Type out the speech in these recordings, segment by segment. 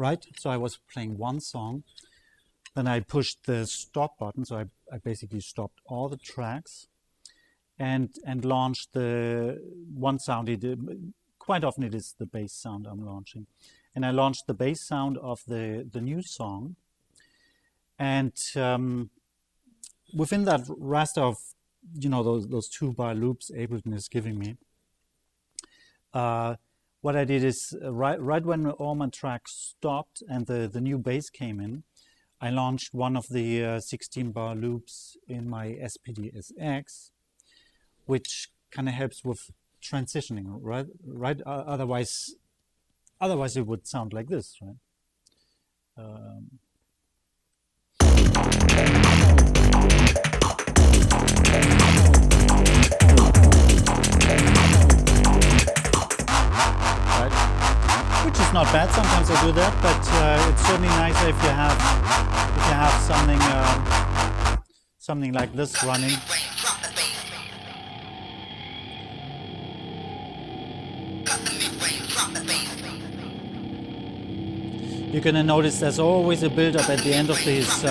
right? So I was playing one song, then I pushed the stop button, so I basically stopped all the tracks and launched the one sound. Quite often it is the bass sound I'm launching. And I launched the bass sound of the new song. And within that raster of, those 2-bar loops Ableton is giving me, what I did is right when all my tracks stopped and the new bass came in, I launched one of the 16-bar loops in my SPD-SX, which kind of helps with transitioning, right? Otherwise it would sound like this, right? Which is not bad. Sometimes I do that, but it's certainly nicer if you have something like this running. You're gonna notice there's always a build-up at the end of these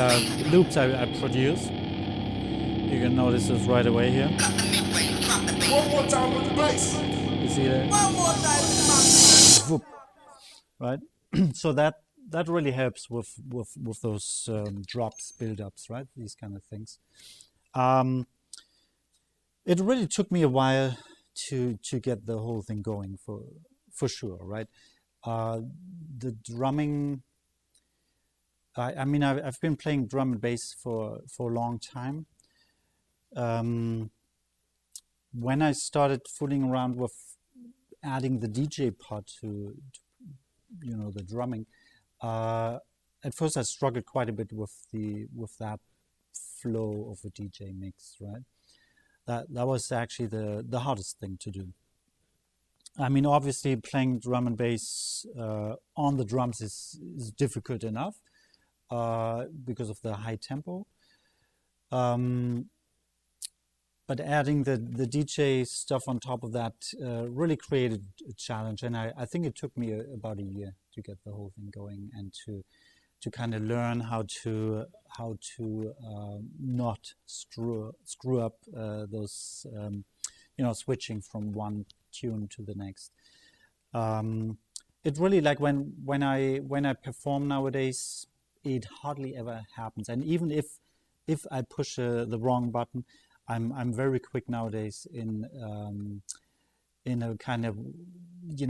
loops I produce. You can notice this right away here. One more time with the bass. You see that? One more time with the right? So that really helps with those drops, build-ups, right? These kind of things. It really took me a while to get the whole thing going for sure, right? The drumming, I mean, I've been playing drum and bass for a long time. When I started fooling around with adding the DJ part to the drumming, at first I struggled quite a bit with that flow of a DJ mix, right? That was actually the hardest thing to do. I mean, obviously playing drum and bass on the drums is difficult enough because of the high tempo. But adding the DJ stuff on top of that really created a challenge. And I think it took me about a year to get the whole thing going and to kind of learn how to not screw up those, switching from one tune to the next. It really, like when I perform nowadays, it hardly ever happens. And even if I push the wrong button, I'm very quick nowadays in a kind of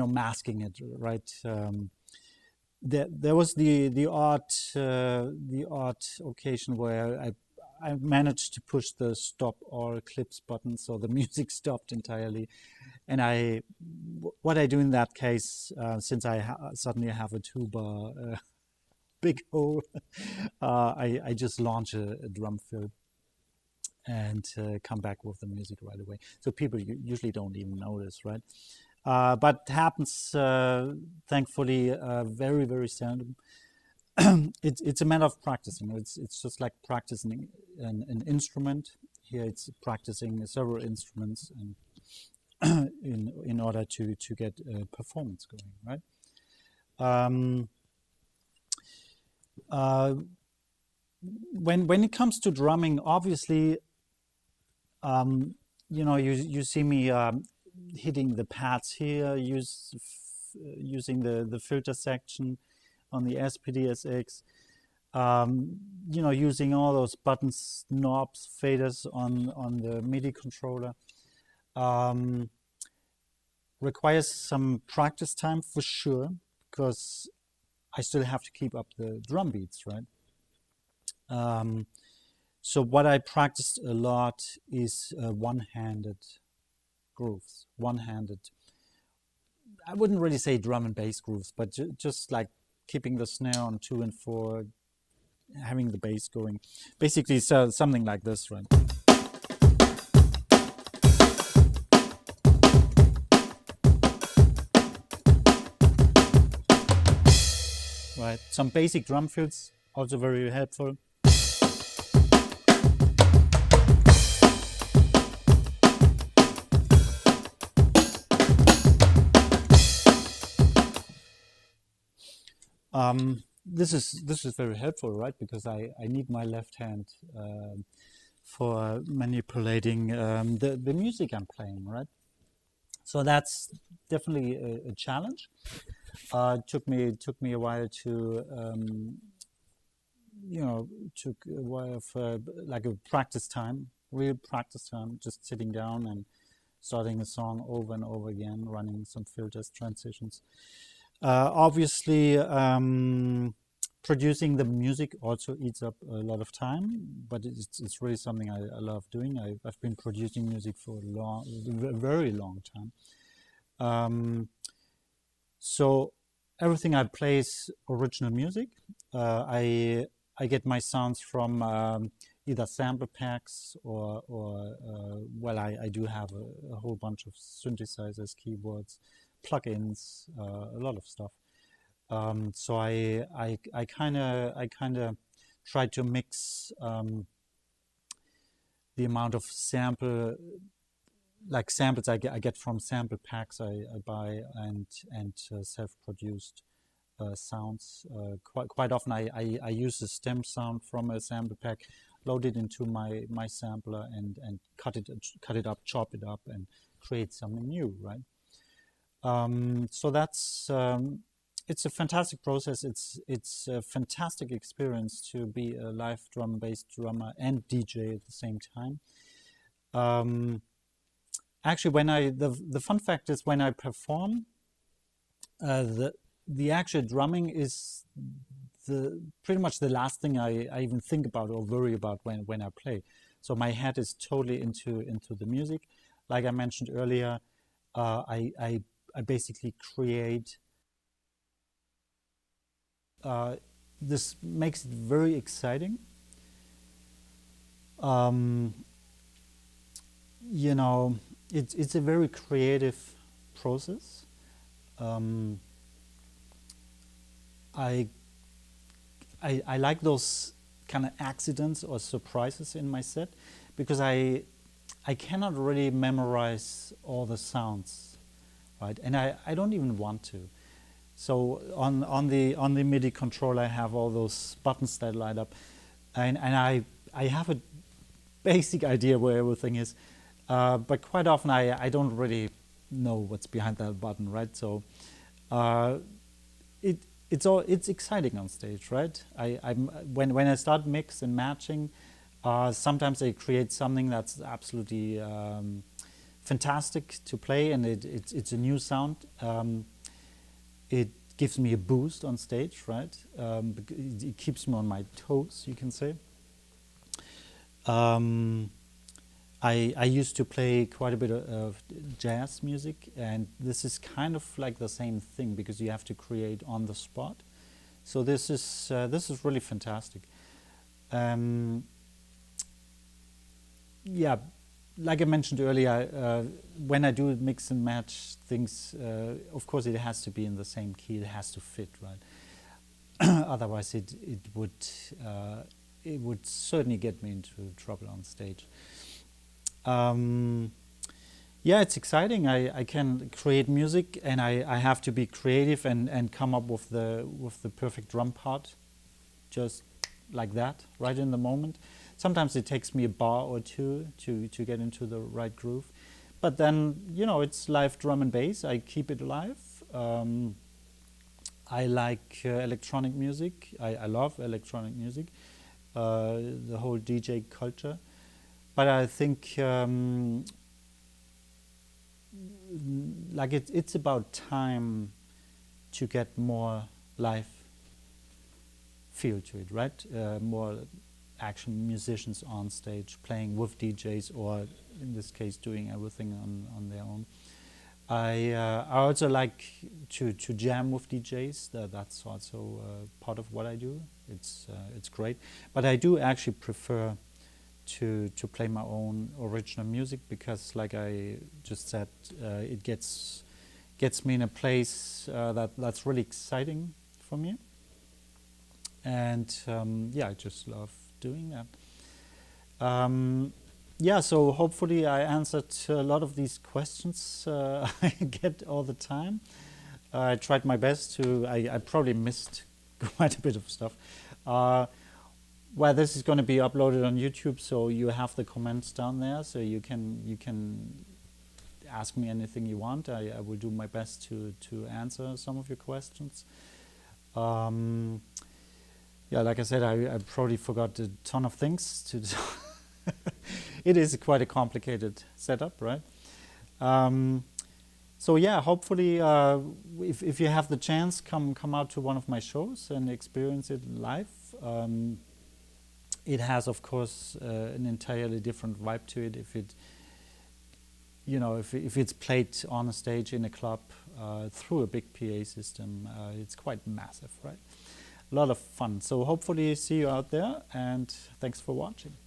masking it, right? There was the odd occasion where I managed to push the stop all clips button, so the music stopped entirely. And what I do in that case, since I suddenly have a 2-bar big hole, I just launch a drum fill and come back with the music right away. So people usually don't even notice, right? But it happens, thankfully, very, very seldom. It's a matter of practicing. It's just like practicing an instrument. Here it's practicing several instruments and in order to get performance going, right? When it comes to drumming, obviously, you see me hitting the pads here, using the filter section on the SPD-SX, using all those buttons, knobs, faders on the MIDI controller. Requires some practice time for sure, because I still have to keep up the drum beats, right? So what I practiced a lot is one-handed grooves, one-handed. I wouldn't really say drum and bass grooves, but just like keeping the snare on 2 and 4, having the bass going. Basically, so something like this, right? Right, some basic drum fills, also very helpful. This is very helpful, right? Because I need my left hand for manipulating the music I'm playing, right? So that's definitely a challenge. It took me a while to took a while for like a practice time, real practice time, just sitting down and starting a song over and over again, running some filters, transitions. Obviously, producing the music also eats up a lot of time, but it's really something I love doing. I've been producing music for a very long time. So everything I play is original music. I get my sounds from either sample packs or well, I do have a whole bunch of synthesizers, keyboards, plugins, a lot of stuff. So I kind of try to mix the amount of samples I get from sample packs I buy and self-produced sounds. Quite often I use a stem sound from a sample pack, load it into my sampler and cut it up, chop it up, and create something new, right? So that's it's a fantastic process. It's a fantastic experience to be a live drum and bass drummer and DJ at the same time. Actually, when the fun fact is when I perform, the actual drumming is pretty much the last thing I even think about or worry about when I play. So my head is totally into the music. Like I mentioned earlier, I basically create. This makes it very exciting. You know, it's a very creative process. I like those kind of accidents or surprises in my set because I cannot really memorize all the sounds, right? And I don't even want to. So on the MIDI controller, I have all those buttons that light up, and I have a basic idea where everything is, but quite often I don't really know what's behind that button, right? So it's exciting on stage, right? When I start mix and matching, sometimes I create something that's absolutely fantastic to play, and it's a new sound. It gives me a boost on stage, right? It keeps me on my toes, you can say. I used to play quite a bit of jazz music, and this is kind of like the same thing because you have to create on the spot. So this is really fantastic. Yeah, like I mentioned earlier, when I do mix and match things, of course it has to be in the same key. It has to fit, right? Otherwise, it would certainly get me into trouble on stage. Yeah, it's exciting. I can create music, and I have to be creative and come up with the perfect drum part, just like that, right in the moment. Sometimes it takes me a bar or two to get into the right groove, but then it's live drum and bass. I keep it alive. I like electronic music. I love electronic music, the whole DJ culture. But I think like it's about time to get more live feel to it, right? More action musicians on stage playing with DJs, or in this case doing everything on their own. I also like to jam with DJs. That's also part of what I do. It's great, but I do actually prefer to play my own original music because, like I just said, it gets me in a place that's really exciting for me, and yeah, I just love doing that. Yeah, so hopefully I answered a lot of these questions I get all the time. I tried my best to. I probably missed quite a bit of stuff. Well, this is going to be uploaded on YouTube, so you have the comments down there, so you can ask me anything you want. I will do my best to answer some of your questions. Yeah, like I said, I probably forgot a ton of things to do. It is quite a complicated setup, right? So yeah, hopefully, if you have the chance, come out to one of my shows and experience it live. It has, of course, an entirely different vibe to it. If it, if it's played on a stage in a club through a big PA system, it's quite massive, right? A lot of fun. So hopefully, see you out there, and thanks for watching.